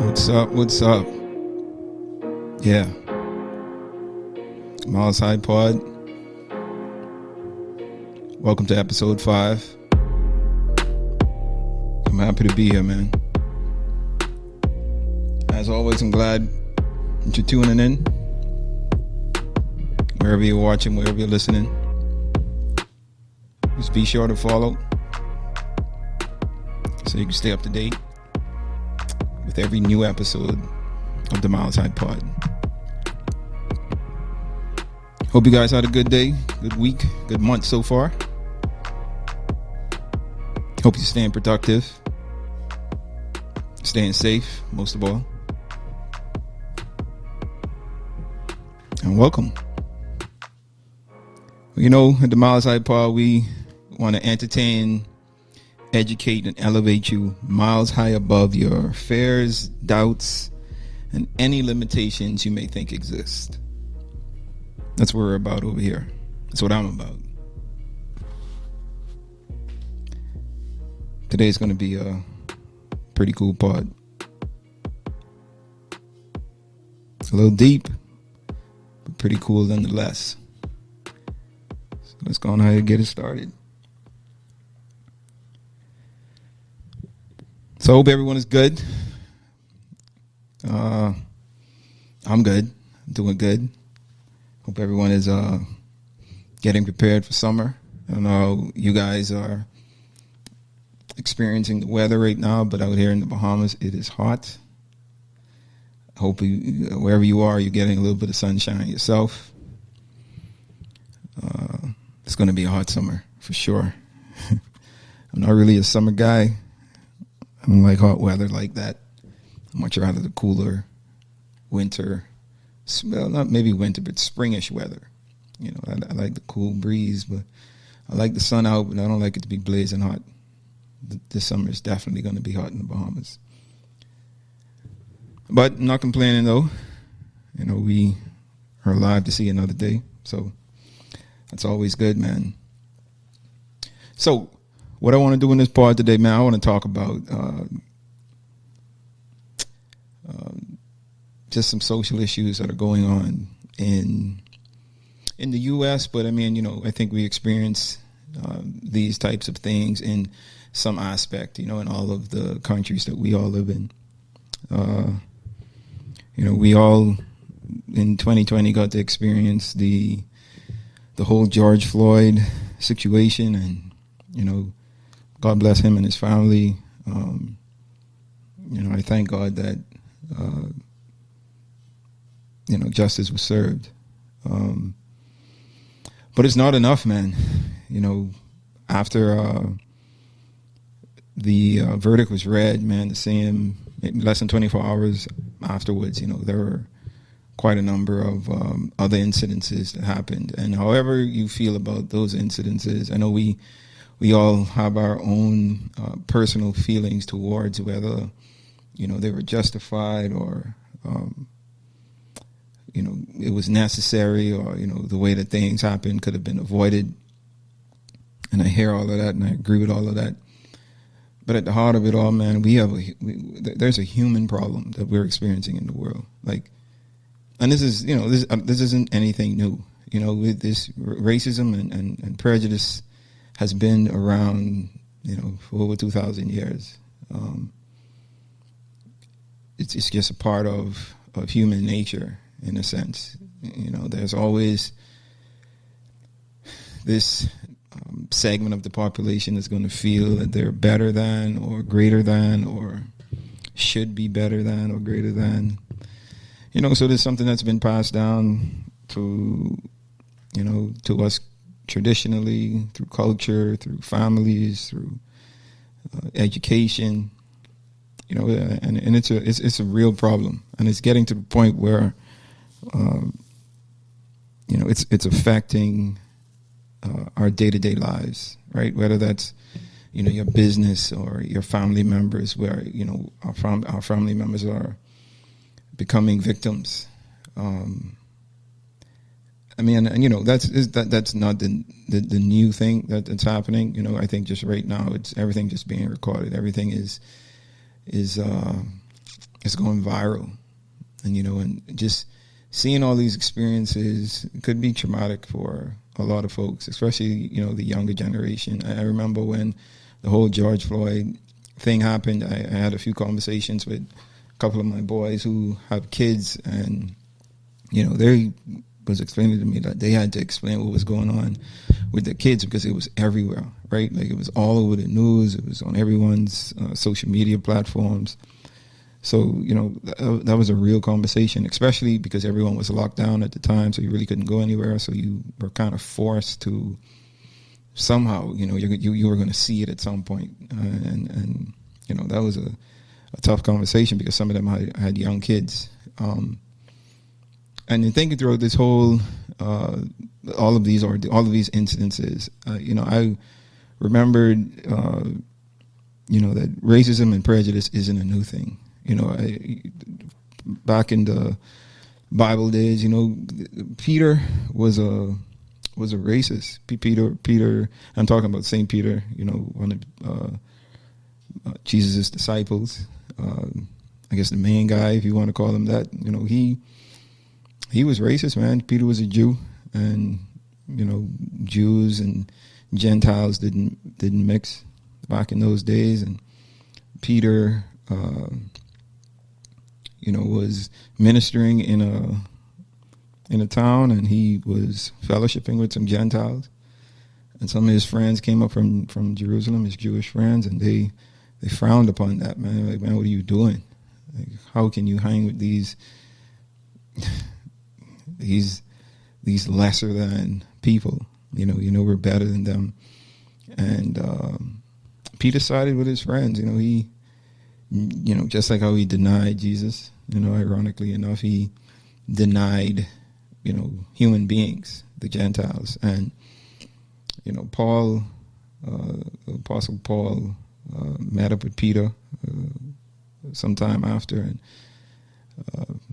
What's up? What's up? Yeah. Myles High Pod. Welcome to episode 5. I'm happy to be here, man. As always, I'm glad that you're tuning in. Wherever you're watching, wherever you're listening. Just be sure to follow so you can stay up to date with every new episode of the Myles High Pod. Hope you guys had a good day, good week, good month so far. Hope you're staying productive, staying safe, most of all. And welcome. You know, at the Myles High Pod, we want to entertain, educate, and elevate you miles high above your fears, doubts, and any limitations you may think exist. That's what we're about over here. That's what I'm about. Today's going to be a pretty cool pod. A little deep, but pretty cool nonetheless. So let's go on ahead and get it started. So I hope everyone is good. I'm good. Doing good. Hope everyone is getting prepared for summer. I don't know how you guys are experiencing the weather right now, but out here in the Bahamas, it is hot. Hope wherever you are, you're getting a little bit of sunshine yourself. It's going to be a hot summer for sure. I'm not really a summer guy. I don't like hot weather like that. I'd much rather the cooler winter, well, not maybe winter, but springish weather. You know, I like the cool breeze, but I like the sun out, but I don't like it to be blazing hot. This summer is definitely going to be hot in the Bahamas. But I'm not complaining, though. You know, we are alive to see another day, so that's always good, man. So what I want to do in this part today, man, I want to talk about just some social issues that are going on in the U.S., but I mean, you know, I think we experience these types of things in some aspect, you know, in all of the countries that we all live in. You know, we all in 2020 got to experience the whole George Floyd situation, and, you know, God bless him and his family. You know, I thank God that, you know, justice was served. But it's not enough, man. You know, after the verdict was read, man, the same less than 24 hours afterwards, you know, there were quite a number of other incidences that happened. And however you feel about those incidences, I know we all have our own personal feelings towards whether, you know, they were justified or, you know, it was necessary, or, you know, the way that things happened could have been avoided. And I hear all of that, and I agree with all of that. But at the heart of it all, man, there's a human problem that we're experiencing in the world. Like, and this is, you know, this isn't anything new. You know, with this racism and prejudice has been around, you know, for over 2,000 years. It's just a part of human nature, in a sense. You know, there's always this segment of the population that's going to feel that they're better than or greater than or should be better than or greater than. You know, so there's something that's been passed down to, you know, to us traditionally, through culture, through families, through education, you know, and it's a real problem, and it's getting to the point where, you know, it's affecting our day-to-day lives, right? Whether that's, you know, your business or your family members, where, you know, our family members are becoming victims. I mean, and you know, that's not the new thing that's happening. You know, I think just right now, it's everything just being recorded. Everything is it's going viral. And, and just seeing all these experiences could be traumatic for a lot of folks, especially, the younger generation. I remember when the whole George Floyd thing happened, I had a few conversations with a couple of my boys who have kids, and, they was explaining to me that they had to explain what was going on with the kids because it was everywhere, right? Like, it was all over the news. It was on everyone's social media platforms. So, that was a real conversation, especially because everyone was locked down at the time, so you really couldn't go anywhere. So you were kind of forced to somehow, you were going to see it at some point. And that was a tough conversation because some of them had young kids. And in thinking through this whole, all of these incidences, I remembered, that racism and prejudice isn't a new thing. Back in the Bible days, Peter was a racist. Peter, I'm talking about Saint Peter, one of Jesus' disciples. I guess the main guy, if you want to call him that. He was racist, man. Peter was a Jew, and Jews and Gentiles didn't mix back in those days. And Peter, was ministering in a town, and he was fellowshipping with some Gentiles, and some of his friends came up from Jerusalem, his Jewish friends, and they frowned upon that, man. Like, man, what are you doing? Like, how can you hang with these lesser than people? We're better than them. And Peter sided with his friends. He, just like how he denied Jesus, ironically enough, he denied, human beings, the Gentiles. And, Paul, Apostle Paul, met up with Peter sometime after and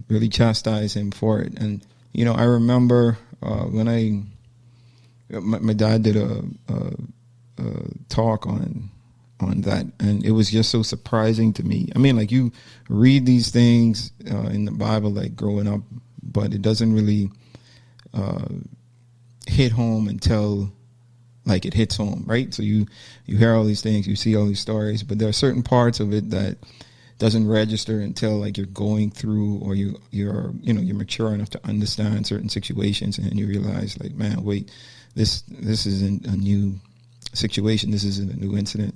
really chastised him for it. And, I remember when my dad did a talk on that, and it was just so surprising to me. I mean, like, you read these things in the Bible, like, growing up, but it doesn't really hit home until, like, it hits home, right? So you hear all these things, you see all these stories, but there are certain parts of it that doesn't register until, like, you're going through, or you're mature enough to understand certain situations, and you realize, like, man, wait, this isn't a new situation, this isn't a new incident.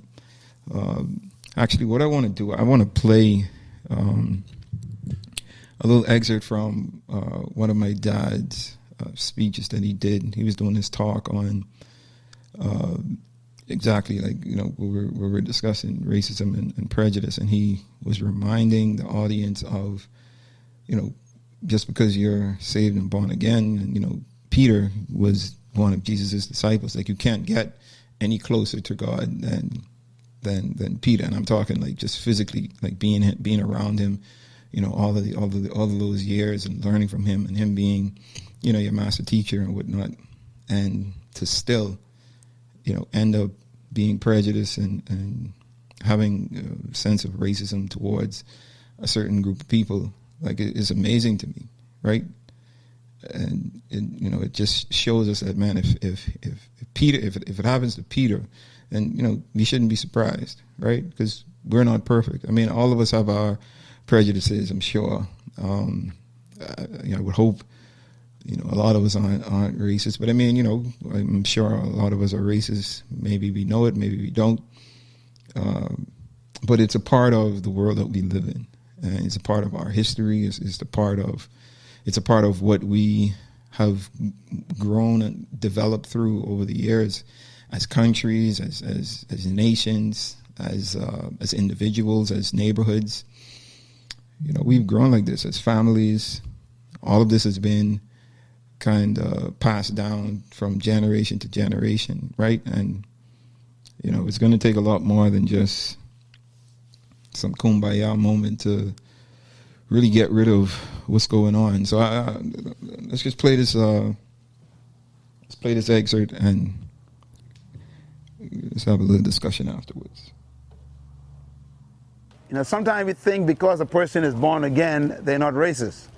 Actually, what I want to do, I want to play a little excerpt from one of my dad's speeches that he did. He was doing this talk on exactly, like, we were discussing racism and prejudice, and he was reminding the audience of, just because you're saved and born again, and, Peter was one of Jesus' disciples. Like, you can't get any closer to God than Peter. And I'm talking, like, just physically, like, being around him, all of those years, and learning from him, and him being, your master teacher and whatnot, and to still, end up being prejudiced and having a sense of racism towards a certain group of people. Like, it's amazing to me, right? And it just shows us that, man, if Peter, if it happens to Peter, then we shouldn't be surprised, right? Because we're not perfect. I mean, all of us have our prejudices, I'm sure. I would hope a lot of us aren't racist, but I mean, I'm sure a lot of us are racist. Maybe we know it, maybe we don't. But it's a part of the world that we live in, and it's a part of our history. It's a part of what we have grown and developed through over the years, as countries, as nations, as individuals, as neighborhoods. We've grown like this as families. All of this has been kind of passed down from generation to generation, right? And it's going to take a lot more than just some kumbaya moment to really get rid of what's going on. So let's just play this. Let's play this excerpt, and let's have a little discussion afterwards. Sometimes we think because a person is born again, they're not racist.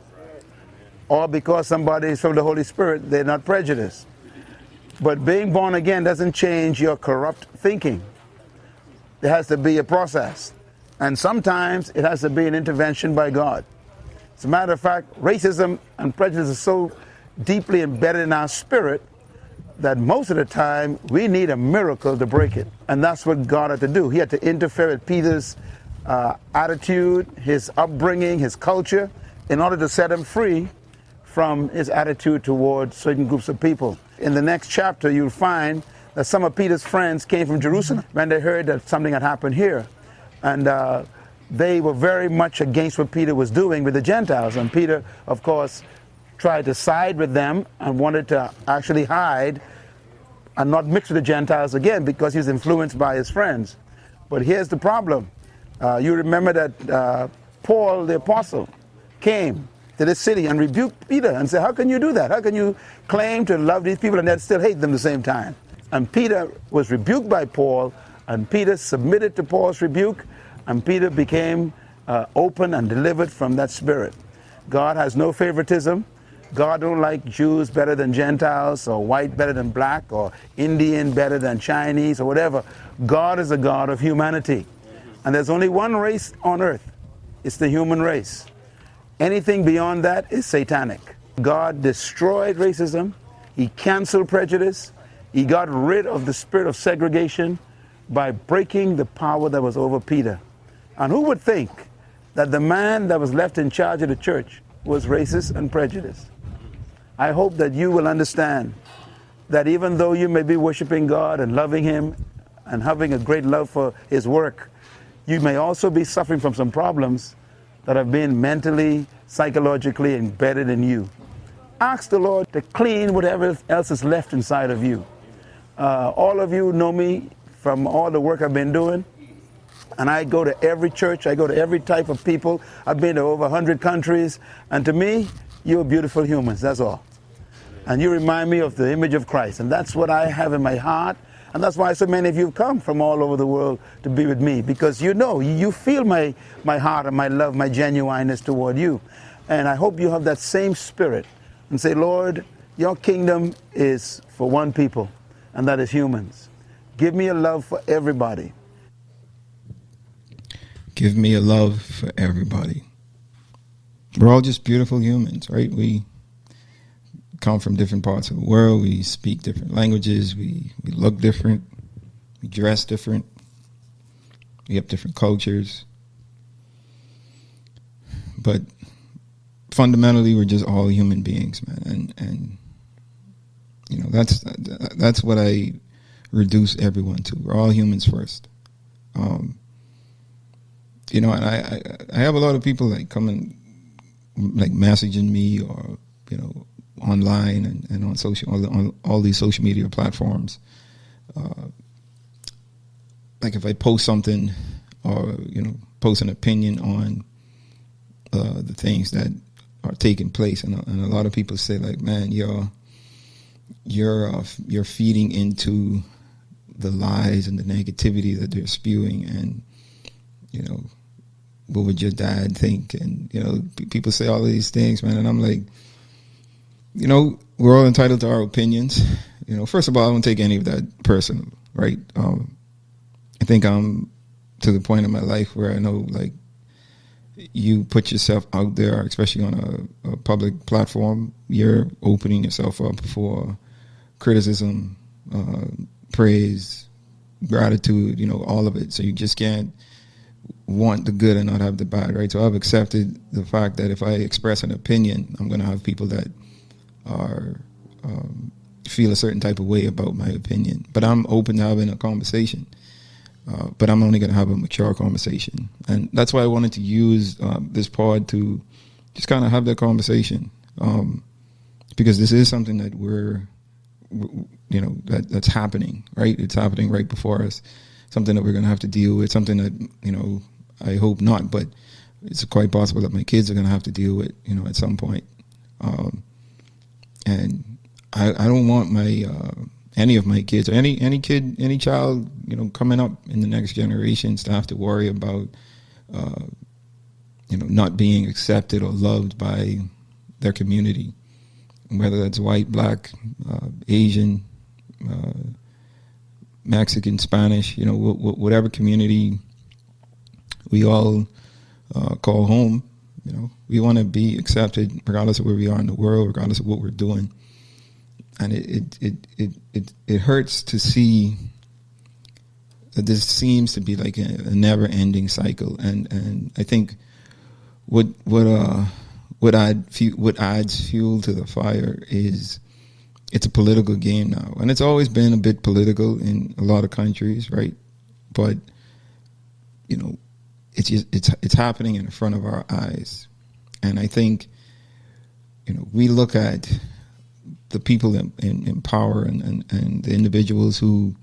Or because somebody is from the Holy Spirit, they're not prejudiced. But being born again doesn't change your corrupt thinking. There has to be a process. And sometimes it has to be an intervention by God. As a matter of fact, racism and prejudice is so deeply embedded in our spirit that most of the time we need a miracle to break it. And that's what God had to do. He had to interfere with Peter's attitude, his upbringing, his culture, in order to set him free from his attitude towards certain groups of people. In the next chapter, you'll find that some of Peter's friends came from Jerusalem when they heard that something had happened here. And they were very much against what Peter was doing with the Gentiles. And Peter, of course, tried to side with them and wanted to actually hide and not mix with the Gentiles again because he was influenced by his friends. But here's the problem. You remember that Paul, the apostle, came to this city and rebuked Peter and said, how can you do that? How can you claim to love these people and yet still hate them at the same time? And Peter was rebuked by Paul, and Peter submitted to Paul's rebuke, and Peter became open and delivered from that spirit. God has no favoritism. God don't like Jews better than Gentiles, or white better than black, or Indian better than Chinese, or whatever. God is a God of humanity. And there's only one race on earth. It's the human race. Anything beyond that is satanic. God destroyed racism. He canceled prejudice. He got rid of the spirit of segregation by breaking the power that was over Peter. And who would think that the man that was left in charge of the church was racist and prejudiced? I hope that you will understand that even though you may be worshiping God and loving Him and having a great love for His work, you may also be suffering from some problems that have been mentally, psychologically embedded in you. Ask the Lord to clean whatever else is left inside of you. All of you know me from all the work I've been doing, and I go to every church, I go to every type of people. I've been to over 100 countries, and to me, you're beautiful humans, that's all. And you remind me of the image of Christ, and that's what I have in my heart, and that's why so many of you have come from all over the world to be with me, because you feel my heart and my love, my genuineness toward you. And I hope you have that same spirit and say, Lord, your kingdom is for one people, and that is humans. Give me a love for everybody. Give me a love for everybody. We're all just beautiful humans, right? We come from different parts of the world. We speak different languages. We look different. We dress different. We have different cultures. But fundamentally, we're just all human beings, man. And that's what I reduce everyone to. We're all humans first. And I have a lot of people like coming, like messaging me or, online and on all these social media platforms. Like if I post something or, post an opinion on the things that are taking place. And a lot of people say like, man, you're feeding into the lies and the negativity that they're spewing, and what would your dad think? And people say all of these things, man, and I'm like, we're all entitled to our opinions. First of all, I don't take any of that personal, right? I think I'm to the point in my life where I know, like, you put yourself out there, especially on a public platform, you're opening yourself up for criticism, praise, gratitude, all of it. So you just can't want the good and not have the bad, right? So I've accepted the fact that if I express an opinion, I'm going to have people that are feel a certain type of way about my opinion. But I'm open to having a conversation. But I'm only going to have a mature conversation. And that's why I wanted to use this pod to just kind of have that conversation. Because this is something that that's happening, right? It's happening right before us. Something that we're going to have to deal with, something that, I hope not, but it's quite possible that my kids are going to have to deal with, at some point. And I don't want my any of my kids or any child, coming up in the next generations to have to worry about not being accepted or loved by their community, whether that's white, black, Asian, Mexican, Spanish, whatever community we all call home. We want to be accepted regardless of where we are in the world, regardless of what we're doing. And it hurts to see that this seems to be like a never-ending cycle. And I think what adds fuel to the fire is it's a political game now, and it's always been a bit political in a lot of countries, right? But it's happening in front of our eyes, and I think we look at the people in power and the individuals who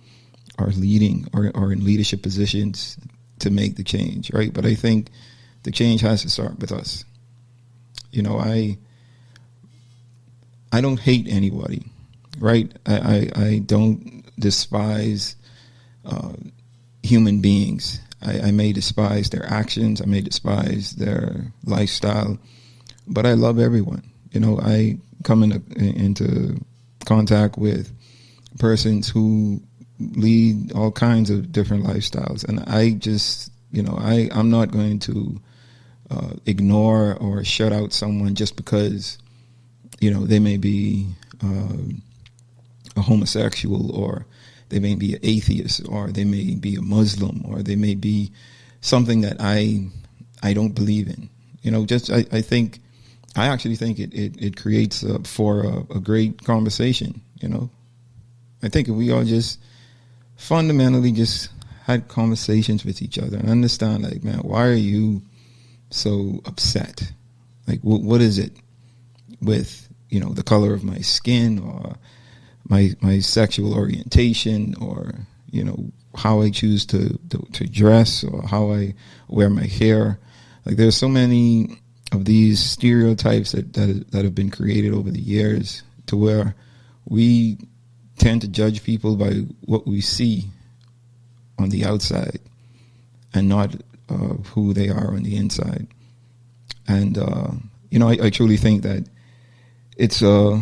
are leading or in leadership positions to make the change, right? But I think the change has to start with us. I don't hate anybody, right? I don't despise human beings. I may despise their actions. I may despise their lifestyle, but I love everyone. I come into contact with persons who lead all kinds of different lifestyles, and I just, I'm not going to ignore or shut out someone just because, they may be a homosexual, or they may be an atheist, or they may be a Muslim, or they may be something that I don't believe in. I actually think it creates for a great conversation. I think if we all just fundamentally just had conversations with each other and understand, like, man, why are you so upset? Like, what is it with the color of my skin, or my sexual orientation, or how I choose to dress, or how I wear my hair? Like, there's so many of these stereotypes that have been created over the years, to where we tend to judge people by what we see on the outside and not who they are on the inside. And I truly think that it's a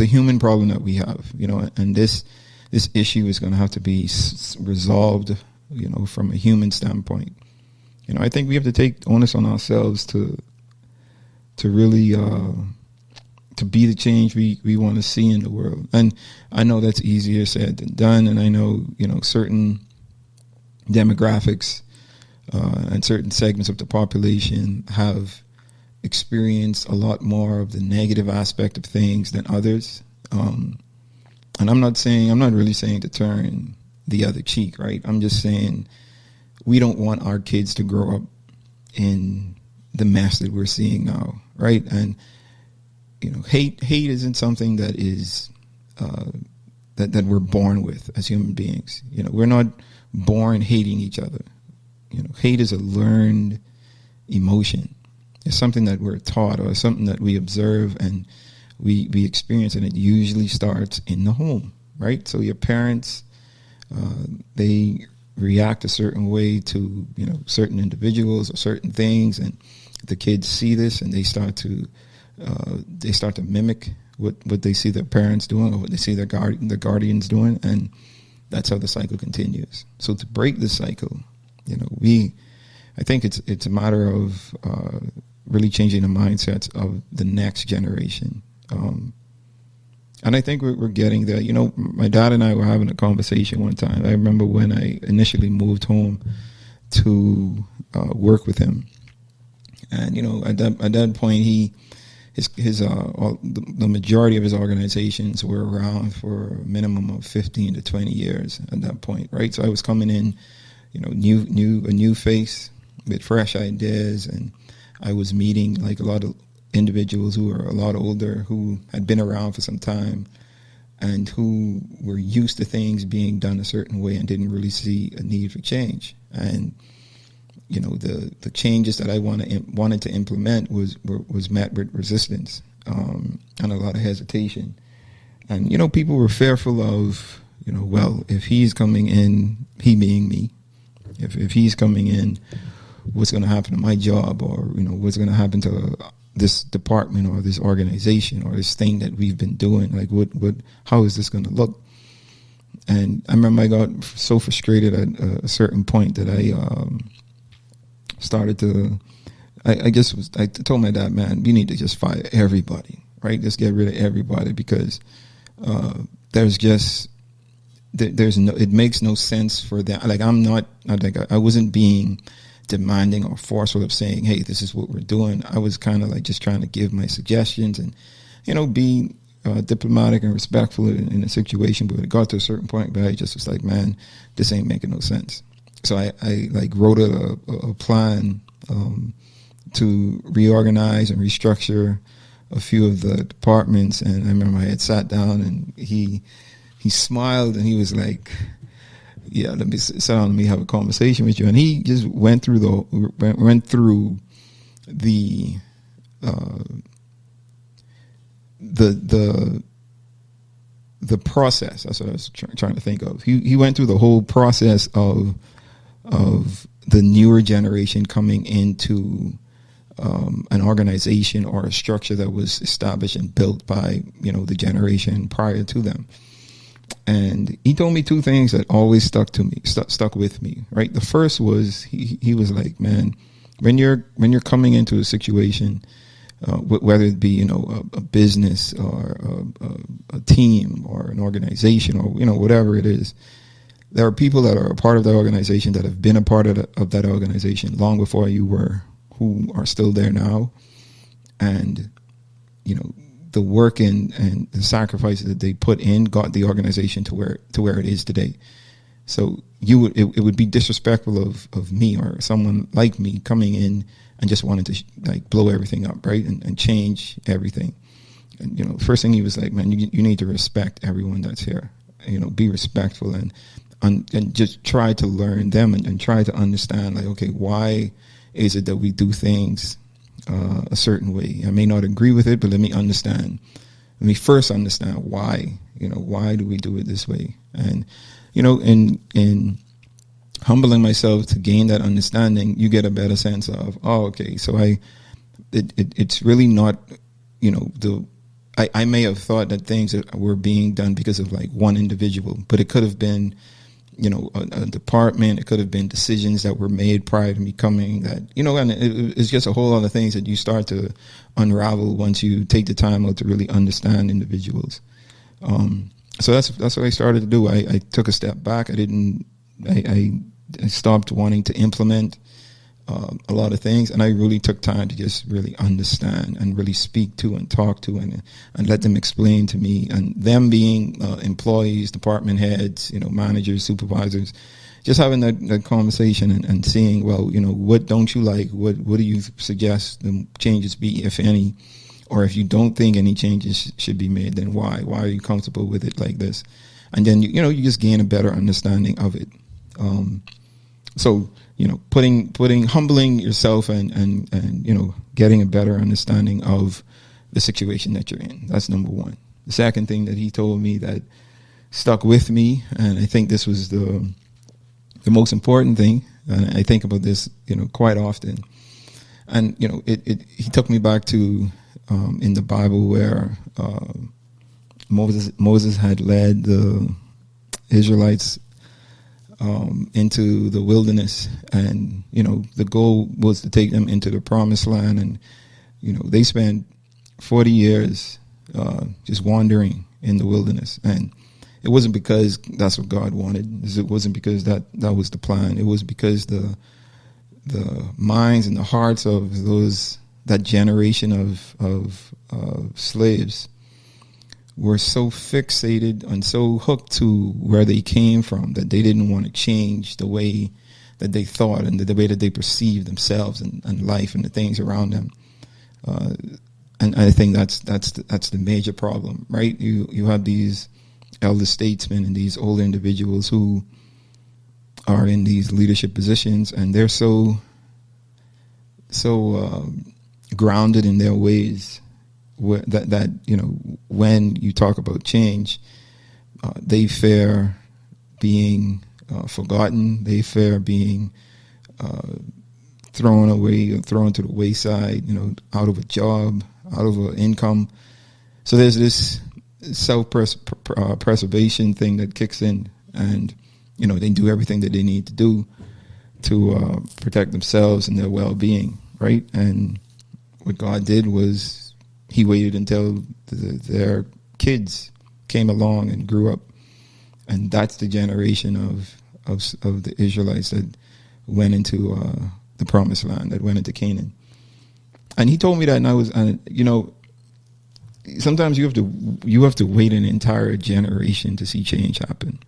human problem that we have, and this issue is going to have to be resolved, from a human standpoint. I think we have to take onus on ourselves to really to be the change we want to see in the world. And I know that's easier said than done, and I know certain demographics and certain segments of the population have experienced a lot more of the negative aspect of things than others. And I'm not really saying to turn the other cheek, right? I'm just saying we don't want our kids to grow up in the mess that we're seeing now, right? And hate isn't something that is that we're born with as human beings. We're not born hating each other. Hate is a learned emotion. It's something that we're taught, or something that we observe and we experience, and it usually starts in the home, right? So your parents, they react a certain way to certain individuals or certain things, and the kids see this and they start to mimic what they see their parents doing, or what they see their guardians doing, and that's how the cycle continues. So to break this cycle, I think it's a matter of really changing the mindsets of the next generation. And I think we're getting there. My dad and I were having a conversation one time. I remember when I initially moved home to work with him, and at that point, the majority of his organizations were around for a minimum of 15 to 20 years at that point, right? So I was coming in, a new face with fresh ideas, and I was meeting like a lot of individuals who were a lot older, who had been around for some time, and who were used to things being done a certain way and didn't really see a need for change. And the changes that I wanted to implement was met with resistance and a lot of hesitation. And people were fearful of well, if he's coming in, he being me, If he's coming in, what's going to happen to my job, or what's going to happen to this department or this organization or this thing that we've been doing? Like, how is this going to look? And I remember I got so frustrated at a certain point that I started to. I told my dad, man, you need to just fire everybody, right? Just get rid of everybody, because it makes no sense for them. Like, I wasn't being demanding or forceful of saying, hey, this is what we're doing. I was kind of like just trying to give my suggestions and, be diplomatic and respectful in a situation. But it got to a certain point where I just was like, man, this ain't making no sense. So I like wrote a plan to reorganize and restructure a few of the departments. And I remember I had sat down and he smiled and he was like, yeah, let me sit down and have a conversation with you. And he just went through the process. That's what I was trying to think of. He went through the whole process of the newer generation coming into an organization or a structure that was established and built by the generation prior to them. And he told me two things that always stuck with me. Right, the first was he was like, man, when you're coming into a situation, whether it be a business or a team or an organization or whatever it is, there are people that are a part of that organization that have been a part of that organization long before you were, who are still there now, and the work and the sacrifices that they put in got the organization to where it is today. So it would be disrespectful of me or someone like me coming in and just wanted to like blow everything up, right, and change everything. And the first thing he was like, man, you need to respect everyone that's here. Be respectful and just try to learn them and try to understand, like, okay, why is it that we do things a certain way? I may not agree with it, but let me first understand why. Why do we do it this way? And in humbling myself to gain that understanding, you get a better sense of, oh, okay, so it's really not, I may have thought that things that were being done because of like one individual, but it could have been a department. It could have been decisions that were made prior to me coming that, and it's just a whole lot of things that you start to unravel once you take the time out to really understand individuals. So that's what I started to do. I took a step back. I stopped wanting to implement a lot of things, and I really took time to just really understand and really speak to and talk to and let them explain to me, and them being employees, department heads, managers, supervisors, just having that conversation and seeing, well, what don't you like? What do you suggest the changes be, if any? Or if you don't think any changes should be made, then why? Why are you comfortable with it like this? And then you just gain a better understanding of it. So humbling yourself and getting a better understanding of the situation that you're in. That's number one. The second thing that he told me that stuck with me, and I think this was the most important thing, and I think about this quite often. And he took me back to in the Bible where Moses had led the Israelites into the wilderness, and the goal was to take them into the promised land, and they spent 40 years just wandering in the wilderness. And it wasn't because that's what God wanted. It wasn't because that was the plan. It was because the minds and the hearts of that generation of slaves were so fixated and so hooked to where they came from that they didn't want to change the way that they thought and the way that they perceived themselves and life and the things around them. And I think that's the major problem, right? You have these elder statesmen and these older individuals who are in these leadership positions, and they're so grounded in their ways that when you talk about change, they fear being forgotten. They fear being thrown away or thrown to the wayside, out of a job, out of an income. So there's this self-preservation thing that kicks in, and, they do everything that they need to do to protect themselves and their well-being, right? And what God did was he waited until their kids came along and grew up. And that's the generation of the Israelites that went into the promised land, that went into Canaan. And he told me that, and sometimes you have to wait an entire generation to see change happen.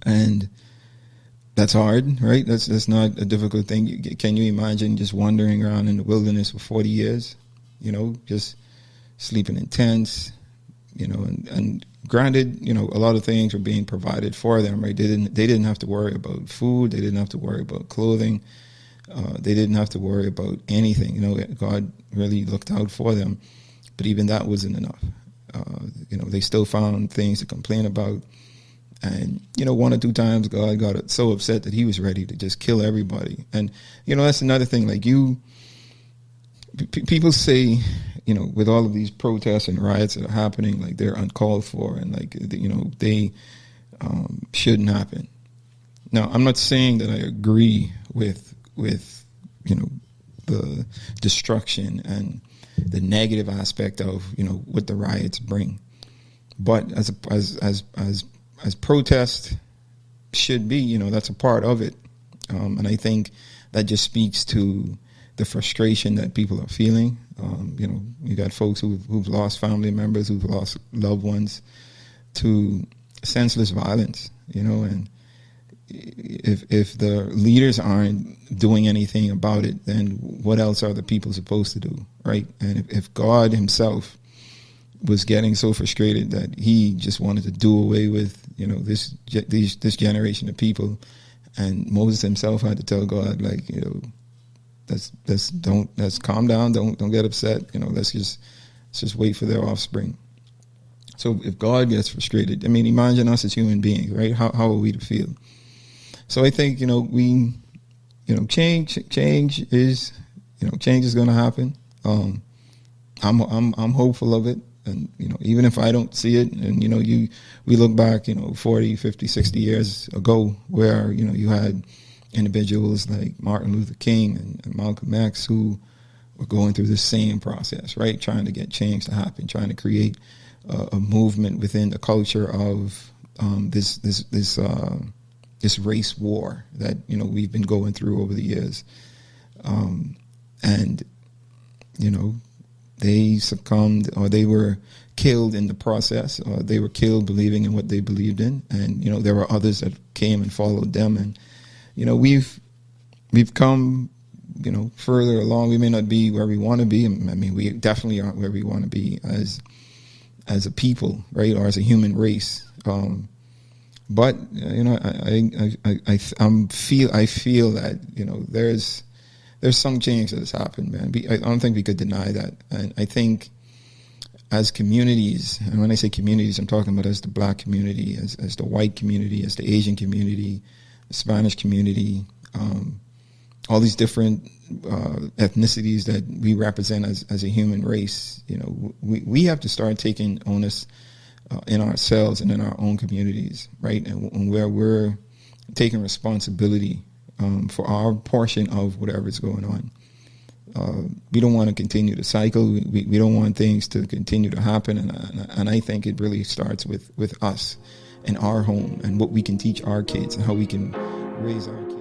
And that's hard, right? That's not a difficult thing. Can you imagine just wandering around in the wilderness for 40 years, just sleeping in tents, and granted, a lot of things were being provided for them, right? They didn't have to worry about food. They didn't have to worry about clothing. They didn't have to worry about anything. God really looked out for them, but even that wasn't enough. They still found things to complain about. And, one or two times God got so upset that he was ready to just kill everybody. And, that's another thing. Like people say, with all of these protests and riots that are happening, like they're uncalled for and like, they shouldn't happen. Now, I'm not saying that I agree with the destruction and the negative aspect of, what the riots bring. But as protest should be, that's a part of it. And I think that just speaks to the frustration that people are feeling. You got folks who've lost family members, who've lost loved ones to senseless violence, and if the leaders aren't doing anything about it, then what else are the people supposed to do, right? And if God himself was getting so frustrated that he just wanted to do away with, this generation of people, and Moses himself had to tell God, like, let's calm down, don't get upset, let's just wait for their offspring. So if God gets frustrated, imagine us as human beings, right? How are we to feel? So I think, we, change is going to happen. I'm hopeful of it. And, even if I don't see it, and, we look back, 40, 50, 60 years ago where, you had individuals like Martin Luther King and Malcolm X who were going through the same process, right? Trying to get change to happen, trying to create a movement within the culture of this race war that, we've been going through over the years. And, they succumbed, or they were killed in the process, or they were killed believing in what they believed in. And, there were others that came and followed them. And, we've come, further along. We may not be where we want to be. We definitely aren't where we want to be as a people, right? Or as a human race. But, I feel that, there's some change that has happened, man. I don't think we could deny that. And I think as communities, and when I say communities, I'm talking about as the black community, as the white community, as the Asian community, the Spanish community, all these different ethnicities that we represent as a human race. We have to start taking onus in ourselves and in our own communities, right? And where we're taking responsibility for our portion of whatever's going on. We don't want to continue the cycle. We don't want things to continue to happen. And I think it really starts with us and our home and what we can teach our kids and how we can raise our kids.